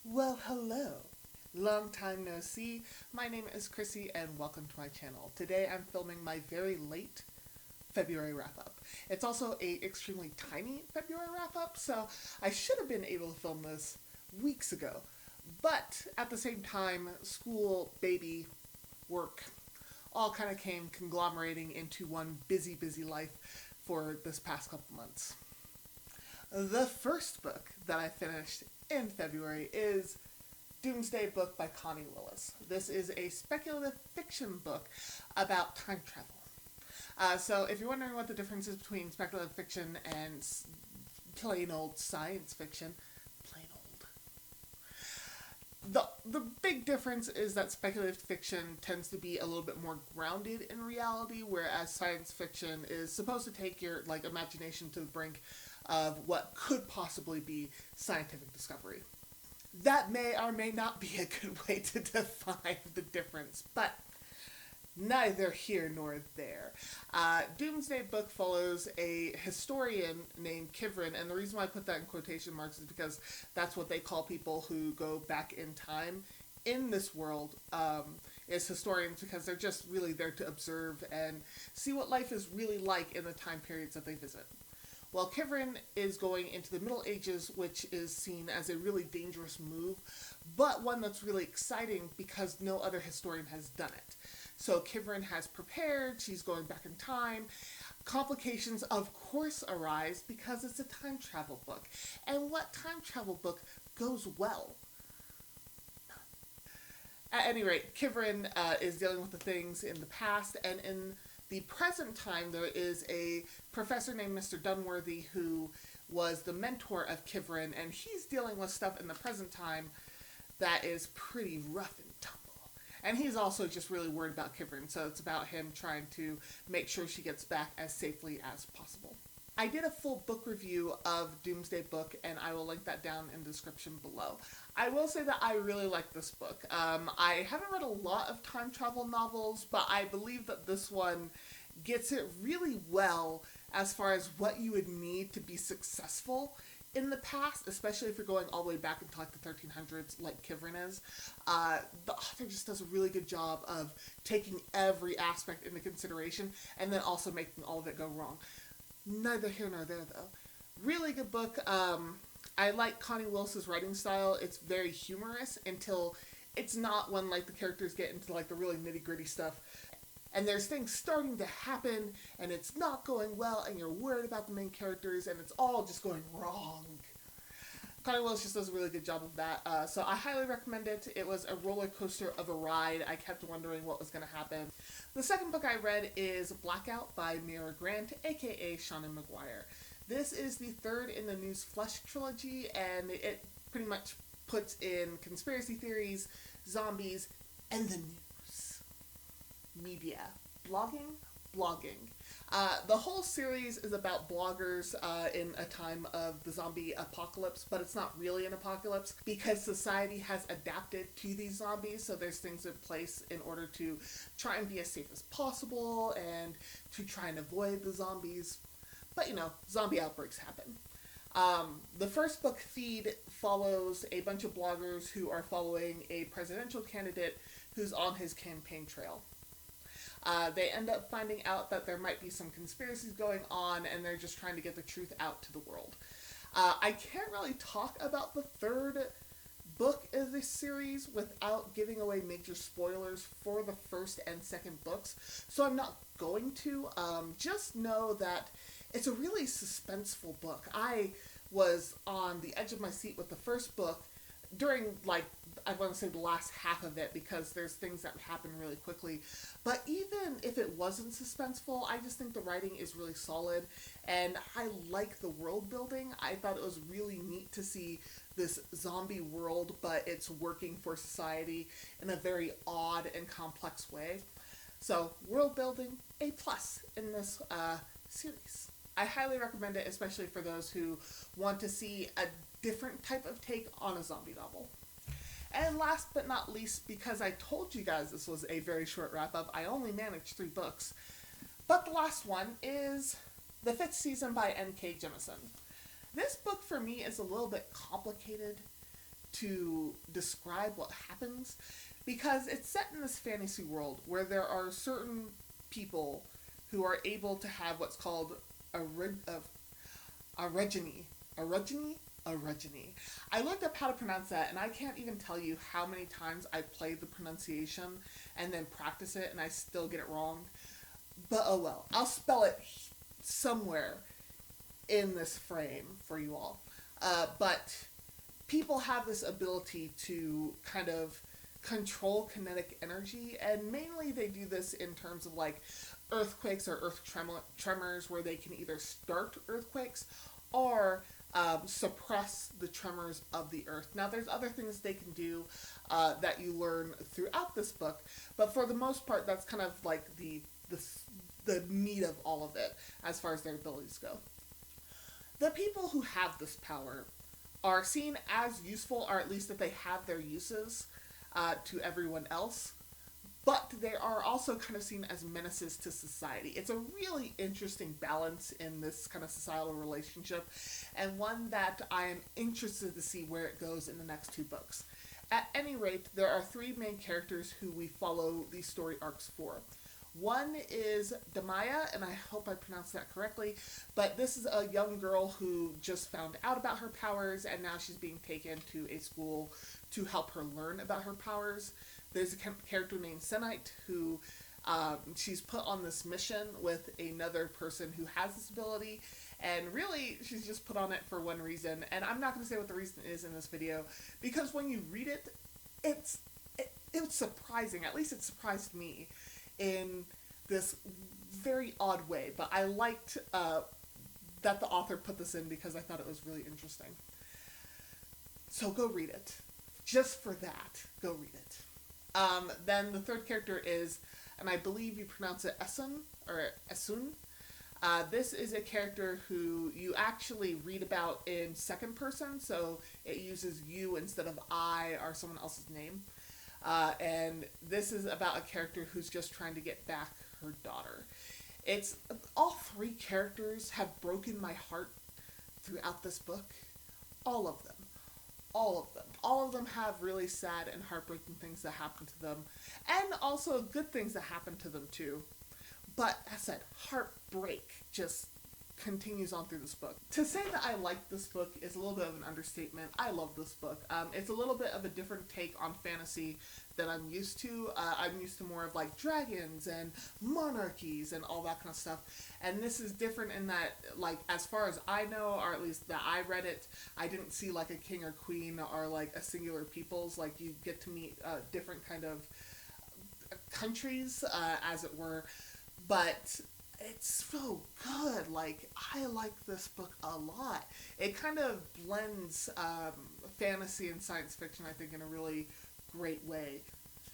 Well, hello. Long time no see. My name is Chrissy and welcome to my channel. Today I'm filming my very late February wrap up. It's also a extremely tiny February wrap up, so I should have been able to film this weeks ago. But at the same time, school, baby, work, all kind of came conglomerating into one busy life for this past couple months. The first book that I finished in February is Doomsday Book by Connie Willis. This is a speculative fiction book about time travel. So, if you're wondering what the difference is between speculative fiction and plain old science fiction, plain old. The big difference is that speculative fiction tends to be a little bit more grounded in reality, whereas science fiction is supposed to take your imagination to the brink of what could possibly be scientific discovery. That may or may not be a good way to define the difference, but neither here nor there. Doomsday Book follows a historian named Kivrin, and the reason why I put that in quotation marks is because that's what they call people who go back in time in this world, is historians, because they're just really there to observe and see what life is really like in the time periods that they visit. Well, Kivrin is going into the Middle Ages, which is seen as a really dangerous move, but one that's really exciting because no other historian has done it. So Kivrin has prepared, she's going back in time. Complications, of course, arise because it's a time travel book. And what time travel book goes well? At any rate, Kivrin is dealing with the things in the past, and in the present time, there is a professor named Mr. Dunworthy who was the mentor of Kivrin, and he's dealing with stuff in the present time that is pretty rough and tumble. And he's also just really worried about Kivrin, so it's about him trying to make sure she gets back as safely as possible. I did a full book review of Doomsday Book, and I will link that down in the description below. I will say that I really like this book. I haven't read a lot of time travel novels, but I believe that this one gets it really well as far as what you would need to be successful in the past, especially if you're going all the way back into the 1300s like Kivrin is. The author just does a really good job of taking every aspect into consideration and then also making all of it go wrong. Neither here nor there, though. Really good book. I like Connie Willis's writing style. It's very humorous until it's not, when the characters get into the really nitty gritty stuff and there's things starting to happen and it's not going well and you're worried about the main characters and it's all just going wrong. Connie Willis just does a really good job of that. So I highly recommend it. It was a roller coaster of a ride. I kept wondering what was going to happen. The second book I read is Blackout by Mira Grant, aka Seanan McGuire. This is the third in the News Flesh trilogy, and it pretty much puts in conspiracy theories, zombies, and the news. Media. Blogging. The whole series is about bloggers in a time of the zombie apocalypse, but it's not really an apocalypse because society has adapted to these zombies, so there's things in place in order to try and be as safe as possible and to try and avoid the zombies. But zombie outbreaks happen. The first book, Feed, follows a bunch of bloggers who are following a presidential candidate who's on his campaign trail. They end up finding out that there might be some conspiracies going on, and they're just trying to get the truth out to the world. I can't really talk about the third book of this series without giving away major spoilers for the first and second books, so I'm not going to. Just know that it's a really suspenseful book. I was on the edge of my seat with the first book during, I want to say the last half of it, because there's things that happen really quickly. But even if it wasn't suspenseful, I just think the writing is really solid, and I like the world building. I thought it was really neat to see this zombie world, but it's working for society in a very odd and complex way. So, world building, A+ in this series. I highly recommend it, especially for those who want to see a different type of take on a zombie novel. And last but not least, because I told you guys this was a very short wrap-up, I only managed 3 books. But the last one is The Fifth Season by N.K. Jemisin. This book for me is a little bit complicated to describe what happens, because it's set in this fantasy world where there are certain people who are able to have what's called orogeny. Orogeny. I looked up how to pronounce that, and I can't even tell you how many times I played the pronunciation and then practice it, and I still get it wrong. But oh well. I'll spell it somewhere in this frame for you all. But people have this ability to kind of control kinetic energy, and mainly they do this in terms of like earthquakes or earth tremors, where they can either start earthquakes or suppress the tremors of the earth. Now, there's other things they can do that you learn throughout this book, but for the most part, that's kind of like the meat of all of it as far as their abilities go. The people who have this power are seen as useful, or at least that they have their uses to everyone else, but they are also kind of seen as menaces to society. It's a really interesting balance in this kind of societal relationship, and one that I am interested to see where it goes in the next 2 books. At any rate, there are 3 main characters who we follow these story arcs for. One is Damaya, and I hope I pronounced that correctly, but this is a young girl who just found out about her powers, and now she's being taken to a school to help her learn about her powers. There's a character named Senite who she's put on this mission with another person who has this ability, and really she's just put on it for one reason, and I'm not going to say what the reason is in this video, because when you read it, it's surprising. At least it surprised me in this very odd way, but I liked that the author put this in because I thought it was really interesting. So go read it. Just for that, go read it. Then the 3rd character is, and I believe you pronounce it Esun, or Esun. This is a character who you actually read about in 2nd person, so it uses you instead of I or someone else's name. And this is about a character who's just trying to get back her daughter. It's all 3 characters have broken my heart throughout this book. All of them. All of them. All of them have really sad and heartbreaking things that happen to them, and also good things that happen to them too. But as I said, heartbreak just continues on through this book. To say that I like this book is a little bit of an understatement. I love this book. It's a little bit of a different take on fantasy than I'm used to. I'm used to more of like dragons and monarchies and all that kind of stuff. And this is different in that, like, as far as I know, or at least that I read it, I didn't see like a king or queen or like a singular peoples. Like, you get to meet different kind of countries, as it were. But it's so good. Like, I like this book a lot. It kind of blends fantasy and science fiction, I think, in a really great way.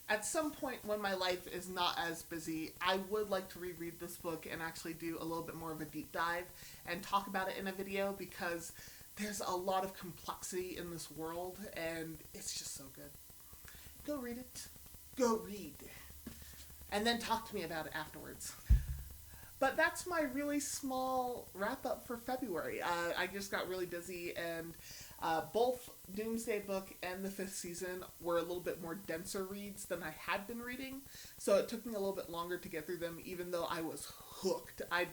At some point when my life is not as busy, I would like to reread this book and actually do a little bit more of a deep dive and talk about it in a video, because there's a lot of complexity in this world, and it's just so good. Go read it. Go read. And then talk to me about it afterwards. But that's my really small wrap-up for February. I just got really busy, and both Doomsday Book and the 5th season were a little bit more denser reads than I had been reading, so it took me a little bit longer to get through them, even though I was hooked. I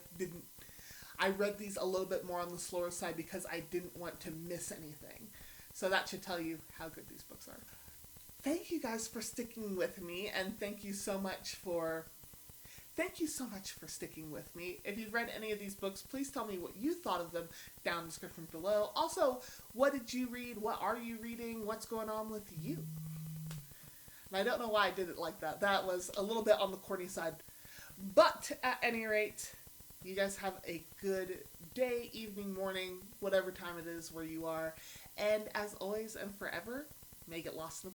read these a little bit more on the slower side because I didn't want to miss anything. So that should tell you how good these books are. Thank you guys for sticking with me, and thank you so much for sticking with me. If you've read any of these books, please tell me what you thought of them down in the description below. Also, what did you read? What are you reading? What's going on with you? And I don't know why I did it like that. That was a little bit on the corny side. But at any rate, you guys have a good day, evening, morning, whatever time it is where you are. And as always and forever, may get lost in the